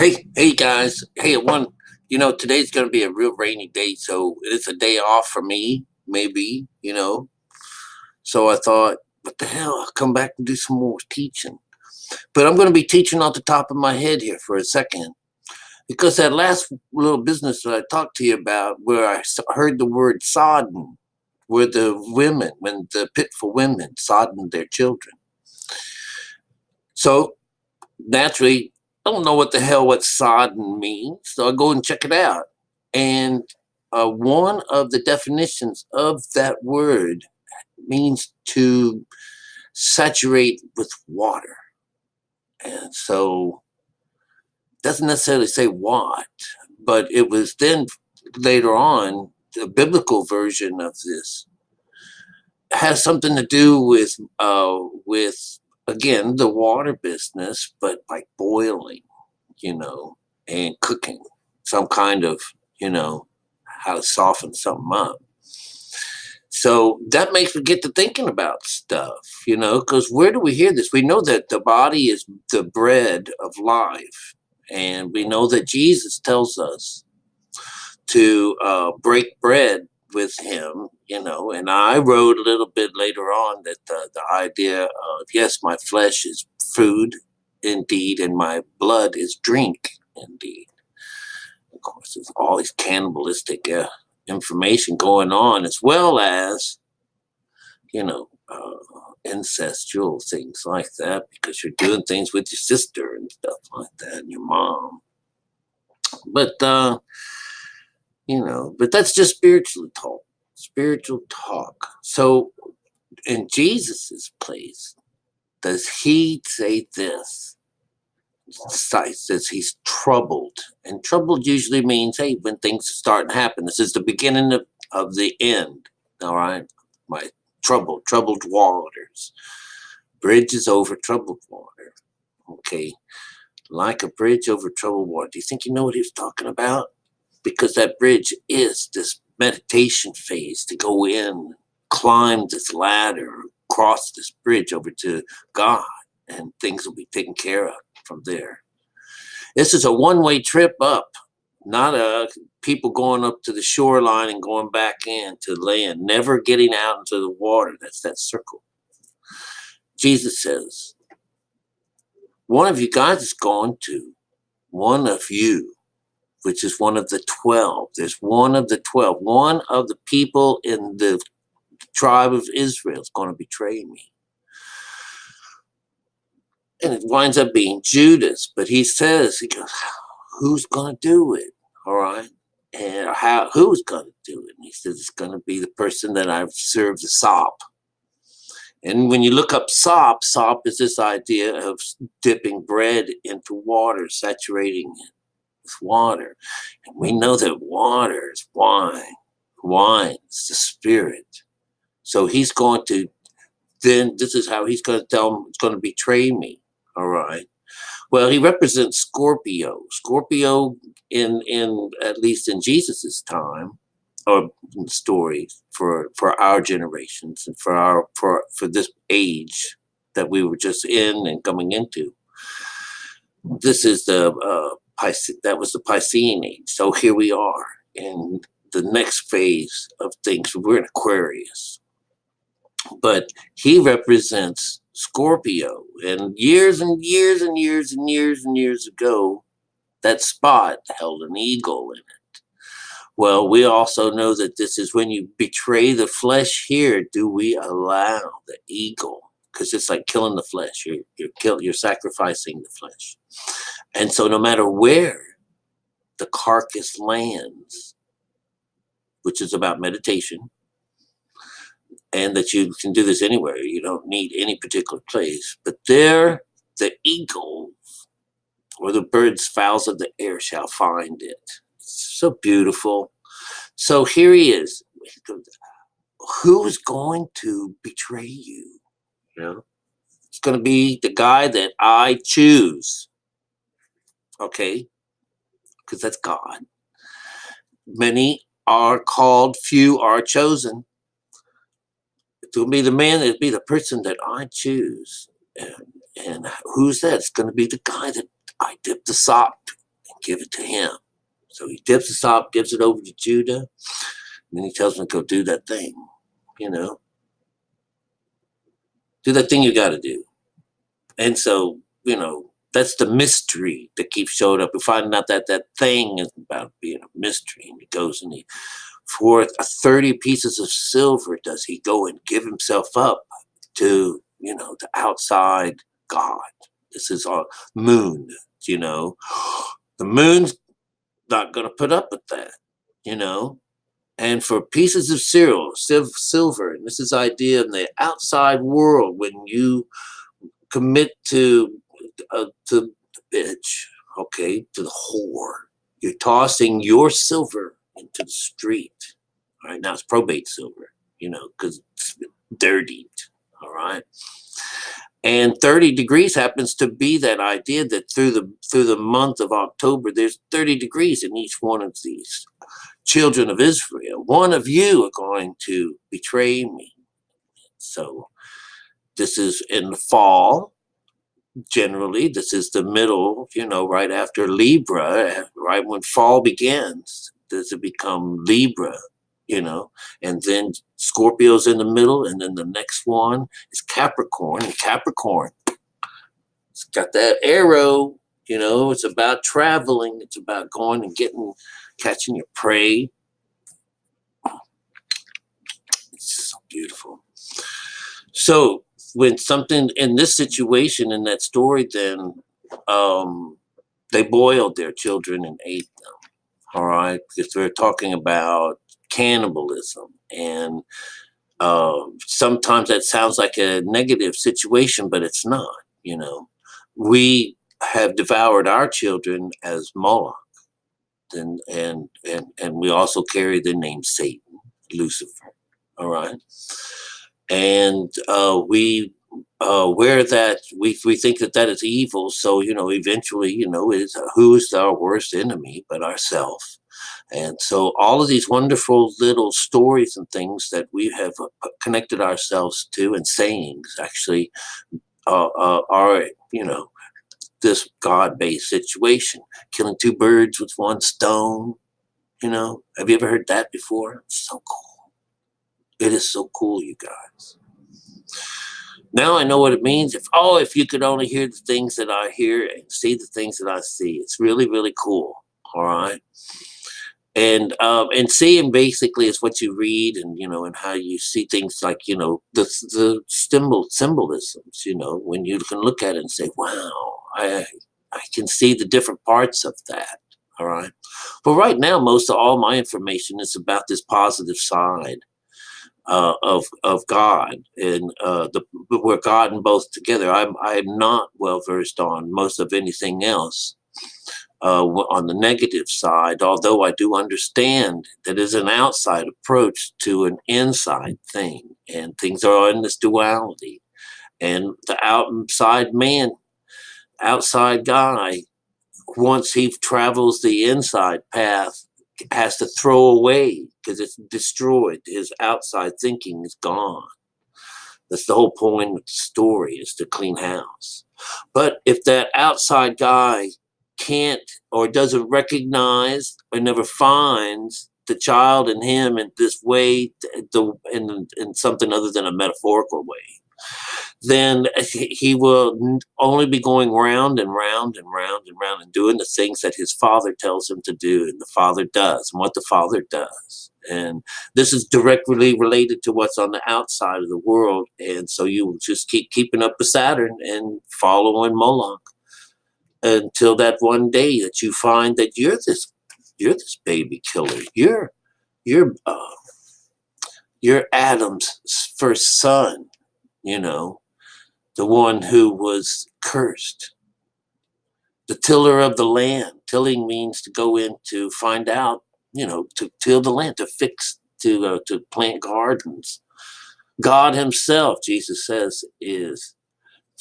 Hey guys. Today's going to be a real rainy day, so it's a day off for me, maybe. So I thought, what the hell, I'll come back and do some more teaching. But I'm going to be teaching off the top of my head here for a second. Because that last little business that I talked to you about, where I heard the word Sodden, where when the pitiful women sodden their children. So naturally, I don't know what sodden means, so I go and check it out. And one of the definitions of that word means to saturate with water. And so it doesn't necessarily say what, but it was then later on, the biblical version of this has something to do with again the water business, but like boiling, and cooking some kind of, how to soften something up. So that makes me get to thinking about stuff, because where do we hear this? We know that the body is the bread of life, and we know that Jesus tells us to break bread with him, and I wrote a little bit later on that the idea of, yes, my flesh is food indeed, and my blood is drink indeed. Of course, there's all these cannibalistic information going on, as well as, you know, uh, incestual things like that, because you're doing things with your sister and stuff like that, and your mom. But, but that's just spiritual talk. Spiritual talk. So, in Jesus's place, does he say this? Says he's troubled, and troubled usually means, hey, when things start to happen, this is the beginning of the end. All right, my troubled waters, bridges over troubled water. Okay, like a bridge over troubled water. Do you think you know what he's talking about? Because that bridge is this meditation phase to go in, climb this ladder, cross this bridge over to God, and things will be taken care of from there. This is a one-way trip up, not a people going up to the shoreline and going back in to land, never getting out into the water. That's that circle. Jesus says, one of you guys is going to, one of you, which is one of the 12. There's one of the 12. One of the people in the tribe of Israel is going to betray me. And it winds up being Judas. But he goes, who's going to do it? All right. And who's going to do it? And he says, it's going to be the person that I've served the sop. And when you look up sop is this idea of dipping bread into water, saturating it with water. And we know that water is wine. Wine is the spirit. So he's going to, then this is how he's going to tell him it's going to betray me. All right. Well, he represents Scorpio. Scorpio, in at least in Jesus's time, or story for our generations and for this age that we were just in and coming into. This is that was the Piscean age. So here we are in the next phase of things. We're in Aquarius, but he represents Scorpio, and years and years and years and years and years ago, that spot held an eagle in it. Well, we also know that this is when you betray the flesh here, do we allow the eagle? Because it's like killing the flesh. You're sacrificing the flesh. And so no matter where the carcass lands, which is about meditation, and that you can do this anywhere. You don't need any particular place. But there, the eagles, or the birds, fowls of the air shall find it. It's so beautiful. So here he is. Who's going to betray you? It's going to be the guy that I choose. Okay? Because that's God. Many are called, few are chosen. It will be the man, it'll be the person that I choose. And who's that? It's going to be the guy that I dip the sop and give it to him. So he dips the sop, gives it over to Judah, and then he tells him to go do that thing, do that thing you got to do. And so, that's the mystery that keeps showing up. We're finding out that that thing is about being a mystery. And he goes and for 30 pieces of silver, does he go and give himself up to, the outside God. This is our moon, The moon's not going to put up with that, And for pieces of silver, and this is idea in the outside world, when you commit to the bitch, okay, to the whore, you're tossing your silver into the street. All right, now it's probate silver, because it's dirtied. All right. And 30 degrees happens to be that idea that through the month of October, there's 30 degrees in each one of these children of Israel. One of you are going to betray me. So this is in the fall. Generally, this is the middle, right after Libra, right when fall begins. Does it become Libra, and then Scorpio's in the middle, and then the next one is Capricorn. And Capricorn, it's got that arrow, it's about traveling, it's about going and catching your prey. It's so beautiful. So when something in this situation, in that story, then they boiled their children and ate them. All right, because we're talking about cannibalism, and sometimes that sounds like a negative situation, but it's not. We have devoured our children as Moloch, and we also carry the name Satan, Lucifer. All right, and we where that we think that is evil. So eventually, is who is our worst enemy but ourselves. And so all of these wonderful little stories and things that we have connected ourselves to, and sayings actually are this God-based situation, killing two birds with one stone. Have you ever heard that before? It's so cool. It is so cool, you guys. Now I know what it means. If you could only hear the things that I hear and see the things that I see. It's really, really cool. All right. And seeing basically is what you read, and and how you see things, like the symbolisms. When you can look at it and say, "Wow, I can see the different parts of that." All right. But right now, most of all my information is about this positive side of God, and where God and both together. I'm not well versed on most of anything else. On the negative side, although I do understand that is an outside approach to an inside thing, and things are in this duality, and the outside guy, once he travels the inside path, has to throw away because it's destroyed. His outside thinking is gone. That's the whole point of the story, is to clean house. But if that outside guy can't or doesn't recognize or never finds the child in him in this way, in something other than a metaphorical way, then he will only be going round and round and round and round and doing the things that his father tells him to do, and the father does, and what the father does. And this is directly related to what's on the outside of the world. And so you will just keep keeping up with Saturn and following Moloch, until that one day that you find that you're this baby killer. You're Adam's first son, the one who was cursed, the tiller of the land. Tilling means to go in to find out, to till the land, to fix, to plant gardens. God himself, Jesus says, is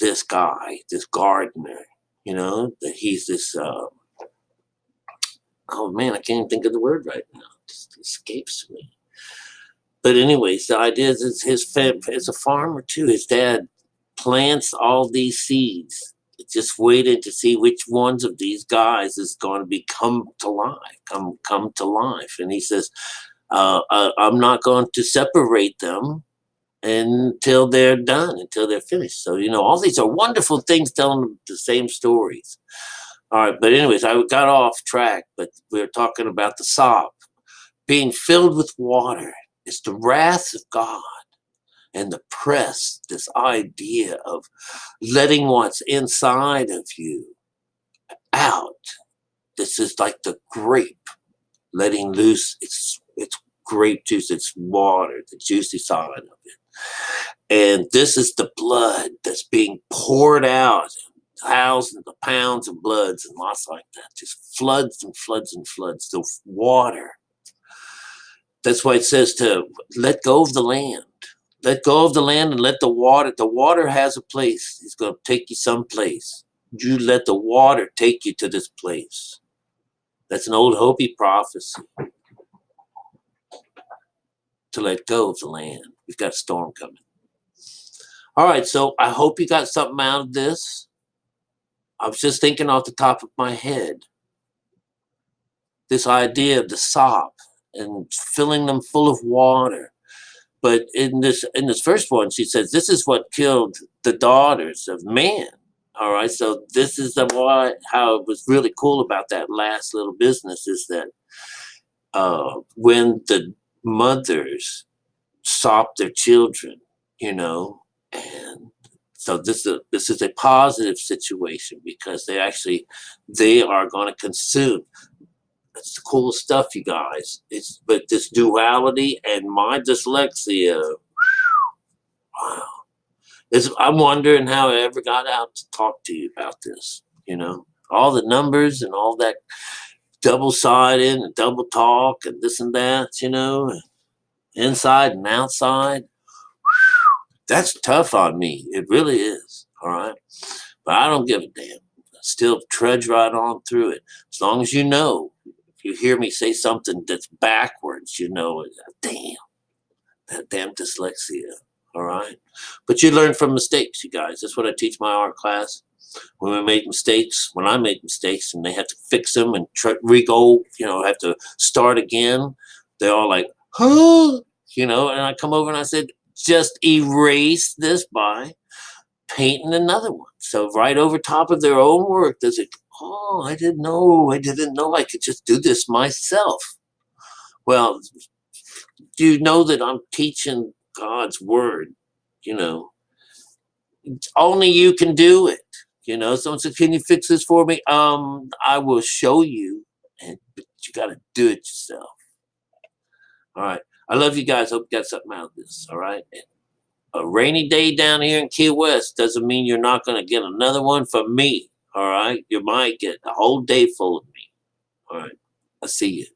this guy, this gardener, that he's this, oh man, I can't even think of the word right now. It just escapes me. But anyways, the idea is his as a farmer too. His dad plants all these seeds. just waiting to see which ones of these guys is going to be come to life, come to life. And he says, I'm not going to separate them until they're done, until they're finished. So, all these are wonderful things telling the same stories. All right, but anyways, I got off track, but we were talking about the sop being filled with water. It's the wrath of God and the press, this idea of letting what's inside of you out. This is like the grape letting loose its grape juice, its water, the juicy side of it. And this is the blood that's being poured out, thousands of pounds of bloods and lots like that, just floods and floods and floods. The water. That's why it says to let go of the land. Let go of the land and let the water has a place. It's going to take you someplace. You let the water take you to this place. That's an old Hopi prophecy. To let go of the land. We've got a storm coming. All right, so I hope you got something out of this. I was just thinking off the top of my head. This idea of the sop and filling them full of water. But in this first one, she says, this is what killed the daughters of man. All right, so this is how it was really cool about that last little business is that when the mothers sop their children, and so this is a positive situation because they are going to consume. That's the cool stuff, you guys. But this duality and my dyslexia, wow. I'm wondering how I ever got out to talk to you about this. All the numbers and all that double-sided and double talk and this and that, inside and outside. That's tough on me. It really is. All right. But I don't give a damn. I still trudge right on through it. As long as if you hear me say something that's backwards, damn, that damn dyslexia. All right. But you learn from mistakes, you guys. That's what I teach my art class. When I make mistakes and they have to fix them and re-go, have to start again, they're all like, huh? And I come over and I said, just erase this by painting another one. So right over top of their own work, there's oh, I didn't know I could just do this myself. Well, do you know that I'm teaching God's word? Only you can do it. Someone said, can you fix this for me? I will show you, but you got to do it yourself. All right. I love you guys. Hope you got something out of this. All right. And a rainy day down here in Key West doesn't mean you're not going to get another one from me. All right. You might get a whole day full of me. All right. I'll see you.